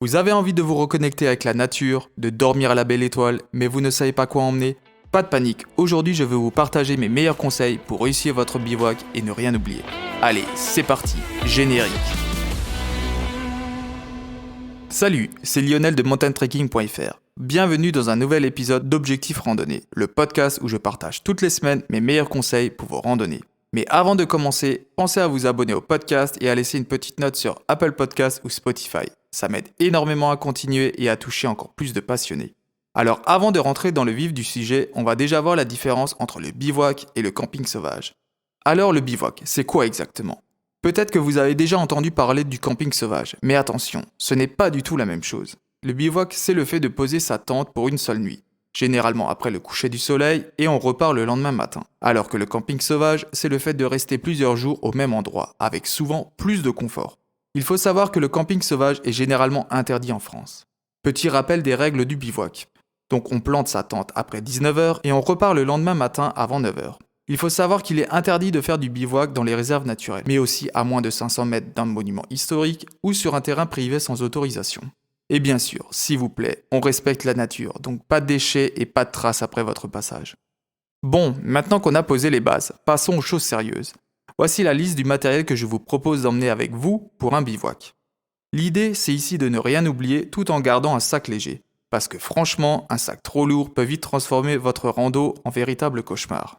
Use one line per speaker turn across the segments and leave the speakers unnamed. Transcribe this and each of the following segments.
Vous avez envie de vous reconnecter avec la nature, de dormir à la belle étoile, mais vous ne savez pas quoi emmener? Pas de panique, aujourd'hui je vais vous partager mes meilleurs conseils pour réussir votre bivouac et ne rien oublier. Allez, c'est parti, générique. Salut, c'est Lionel de mountaintrekking.fr. Bienvenue dans un nouvel épisode d'Objectif Randonnée, le podcast où je partage toutes les semaines mes meilleurs conseils pour vos randonnées. Mais avant de commencer, pensez à vous abonner au podcast et à laisser une petite note sur Apple Podcasts ou Spotify. Ça m'aide énormément à continuer et à toucher encore plus de passionnés. Alors avant de rentrer dans le vif du sujet, on va déjà voir la différence entre le bivouac et le camping sauvage. Alors le bivouac, c'est quoi exactement ? Peut-être que vous avez déjà entendu parler du camping sauvage, mais attention, ce n'est pas du tout la même chose. Le bivouac, c'est le fait de poser sa tente pour une seule nuit, généralement après le coucher du soleil, et on repart le lendemain matin. Alors que le camping sauvage, c'est le fait de rester plusieurs jours au même endroit, avec souvent plus de confort. Il faut savoir que le camping sauvage est généralement interdit en France. Petit rappel des règles du bivouac. Donc on plante sa tente après 19h et on repart le lendemain matin avant 9h. Il faut savoir qu'il est interdit de faire du bivouac dans les réserves naturelles, mais aussi à moins de 500 mètres d'un monument historique ou sur un terrain privé sans autorisation. Et bien sûr, s'il vous plaît, on respecte la nature, donc pas de déchets et pas de traces après votre passage. Bon, maintenant qu'on a posé les bases, passons aux choses sérieuses. Voici la liste du matériel que je vous propose d'emmener avec vous pour un bivouac. L'idée, c'est ici de ne rien oublier tout en gardant un sac léger. Parce que franchement, un sac trop lourd peut vite transformer votre rando en véritable cauchemar.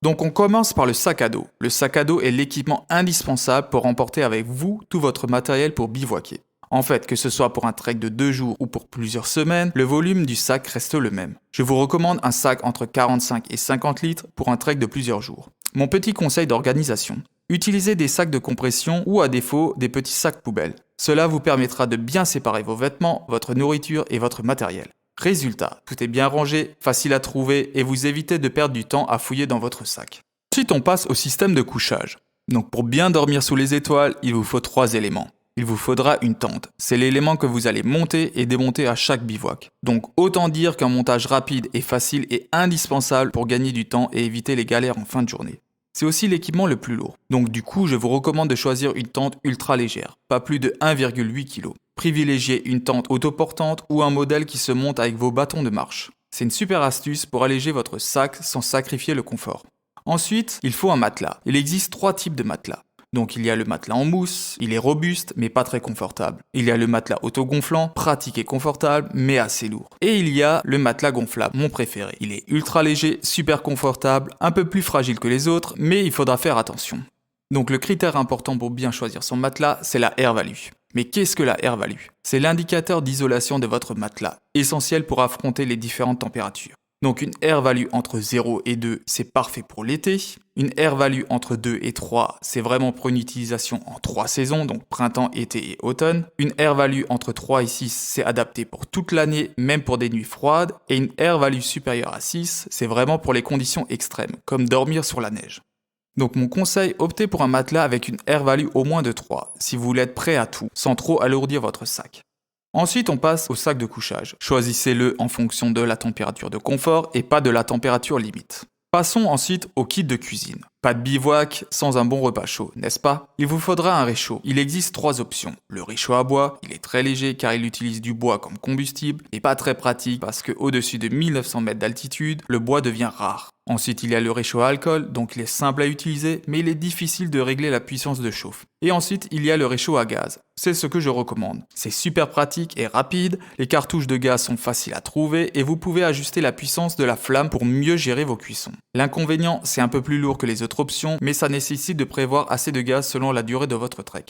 Donc on commence par le sac à dos. Le sac à dos est l'équipement indispensable pour emporter avec vous tout votre matériel pour bivouaquer. En fait, que ce soit pour un trek de 2 jours ou pour plusieurs semaines, le volume du sac reste le même. Je vous recommande un sac entre 45 et 50 litres pour un trek de plusieurs jours. Mon petit conseil d'organisation. Utilisez des sacs de compression ou à défaut des petits sacs poubelles. Cela vous permettra de bien séparer vos vêtements, votre nourriture et votre matériel. Résultat, tout est bien rangé, facile à trouver et vous évitez de perdre du temps à fouiller dans votre sac. Ensuite, on passe au système de couchage. Donc pour bien dormir sous les étoiles, il vous faut 3 éléments. Il vous faudra une tente. C'est l'élément que vous allez monter et démonter à chaque bivouac. Donc autant dire qu'un montage rapide et facile est indispensable pour gagner du temps et éviter les galères en fin de journée. C'est aussi l'équipement le plus lourd. Donc du coup, je vous recommande de choisir une tente ultra légère, pas plus de 1,8 kg. Privilégiez une tente autoportante ou un modèle qui se monte avec vos bâtons de marche. C'est une super astuce pour alléger votre sac sans sacrifier le confort. Ensuite, il faut un matelas. Il existe 3 types de matelas. Donc il y a le matelas en mousse, il est robuste mais pas très confortable. Il y a le matelas autogonflant, pratique et confortable mais assez lourd. Et il y a le matelas gonflable, mon préféré. Il est ultra léger, super confortable, un peu plus fragile que les autres, mais il faudra faire attention. Donc le critère important pour bien choisir son matelas, c'est la air value. Mais qu'est-ce que la air value ? C'est l'indicateur d'isolation de votre matelas, essentiel pour affronter les différentes températures. Donc une air value entre 0 et 2, c'est parfait pour l'été. Une air value entre 2 et 3, c'est vraiment pour une utilisation en 3 saisons, donc printemps, été et automne. Une air value entre 3 et 6, c'est adapté pour toute l'année, même pour des nuits froides. Et une air value supérieure à 6, c'est vraiment pour les conditions extrêmes, comme dormir sur la neige. Donc mon conseil, optez pour un matelas avec une air value au moins de 3, si vous voulez être prêt à tout, sans trop alourdir votre sac. Ensuite, on passe au sac de couchage. Choisissez-le en fonction de la température de confort et pas de la température limite. Passons ensuite au kit de cuisine. Pas de bivouac sans un bon repas chaud, n'est-ce pas ? Il vous faudra un réchaud. Il existe 3 options. Le réchaud à bois, il est très léger car il utilise du bois comme combustible et pas très pratique parce que au-dessus de 1900 mètres d'altitude, le bois devient rare. Ensuite, il y a le réchaud à alcool, donc il est simple à utiliser, mais il est difficile de régler la puissance de chauffe. Et ensuite, il y a le réchaud à gaz. C'est ce que je recommande. C'est super pratique et rapide, les cartouches de gaz sont faciles à trouver et vous pouvez ajuster la puissance de la flamme pour mieux gérer vos cuissons. L'inconvénient, c'est un peu plus lourd que les autres options, mais ça nécessite de prévoir assez de gaz selon la durée de votre trek.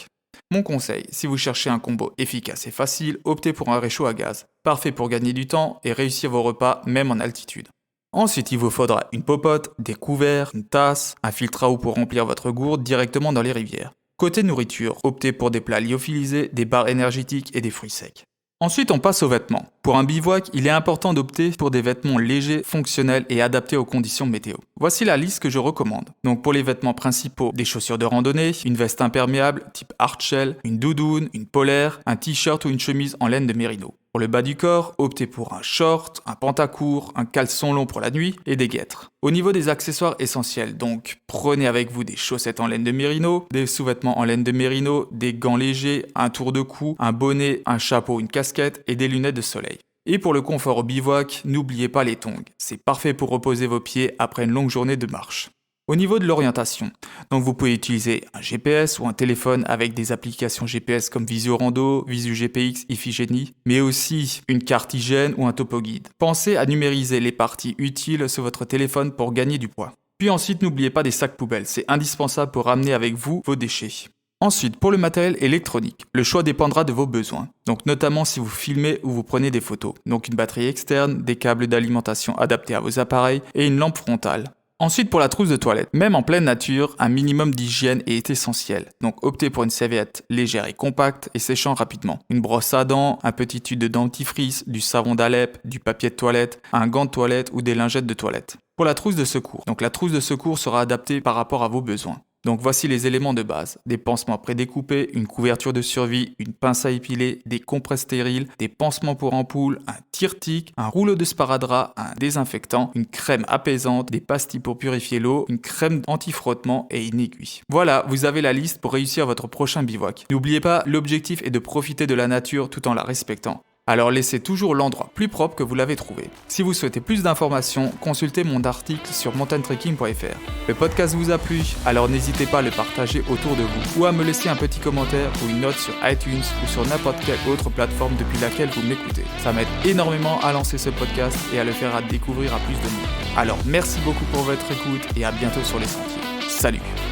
Mon conseil, si vous cherchez un combo efficace et facile, optez pour un réchaud à gaz. Parfait pour gagner du temps et réussir vos repas même en altitude. Ensuite, il vous faudra une popote, des couverts, une tasse, un filtre à eau pour remplir votre gourde directement dans les rivières. Côté nourriture, optez pour des plats lyophilisés, des barres énergétiques et des fruits secs. Ensuite, on passe aux vêtements. Pour un bivouac, il est important d'opter pour des vêtements légers, fonctionnels et adaptés aux conditions météo. Voici la liste que je recommande. Donc pour les vêtements principaux, des chaussures de randonnée, une veste imperméable type hardshell, une doudoune, une polaire, un t-shirt ou une chemise en laine de mérino. Pour le bas du corps, optez pour un short, un pantacourt, un caleçon long pour la nuit et des guêtres. Au niveau des accessoires essentiels, donc prenez avec vous des chaussettes en laine de mérino, des sous-vêtements en laine de mérino, des gants légers, un tour de cou, un bonnet, un chapeau, une casquette et des lunettes de soleil. Et pour le confort au bivouac, n'oubliez pas les tongs. C'est parfait pour reposer vos pieds après une longue journée de marche. Au niveau de l'orientation, donc vous pouvez utiliser un GPS ou un téléphone avec des applications GPS comme Visio-Rando, Visu-GPX, Iphigénie, mais aussi une carte hygiène ou un topo-guide. Pensez à numériser les parties utiles sur votre téléphone pour gagner du poids. Puis ensuite, n'oubliez pas des sacs poubelles, c'est indispensable pour ramener avec vous vos déchets. Ensuite, pour le matériel électronique, le choix dépendra de vos besoins. Donc notamment si vous filmez ou vous prenez des photos. Donc une batterie externe, des câbles d'alimentation adaptés à vos appareils et une lampe frontale. Ensuite, pour la trousse de toilette, même en pleine nature, un minimum d'hygiène est essentiel. Donc optez pour une serviette légère et compacte et séchant rapidement. Une brosse à dents, un petit tube de dentifrice, du savon d'Alep, du papier de toilette, un gant de toilette ou des lingettes de toilette. Pour la trousse de secours, donc la trousse de secours sera adaptée par rapport à vos besoins. Donc voici les éléments de base, des pansements prédécoupés, une couverture de survie, une pince à épiler, des compresses stériles, des pansements pour ampoules, un tire-tic, un rouleau de sparadrap, un désinfectant, une crème apaisante, des pastilles pour purifier l'eau, une crème anti-frottement et une aiguille. Voilà, vous avez la liste pour réussir votre prochain bivouac. N'oubliez pas, l'objectif est de profiter de la nature tout en la respectant. Alors laissez toujours l'endroit plus propre que vous l'avez trouvé. Si vous souhaitez plus d'informations, consultez mon article sur montagnetrekking.fr. Le podcast vous a plu, alors n'hésitez pas à le partager autour de vous ou à me laisser un petit commentaire ou une note sur iTunes ou sur n'importe quelle autre plateforme depuis laquelle vous m'écoutez. Ça m'aide énormément à lancer ce podcast et à le faire découvrir à plus de monde. Alors merci beaucoup pour votre écoute et à bientôt sur les sentiers. Salut!